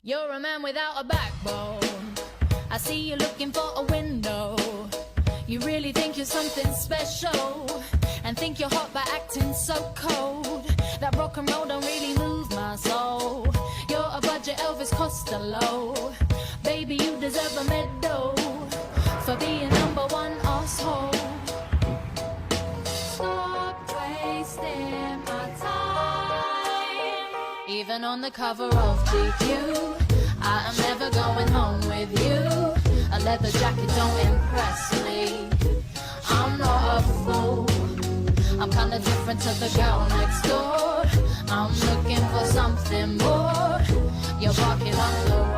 You're a man without a backbone. I see you looking for a window. You really think you're something special, and think you're hot by acting so cold. That rock and roll don't really move my soul. You're a budget Elvis Costello. Baby, you deserve a medal for being number one asshole. Stop wasting my time. Even on the cover of GQ, I am never going home with you. A leather jacket don't impress me. I'm not a fool. I'm kinda different to the girl next door. I'm looking for something more. You're barking up the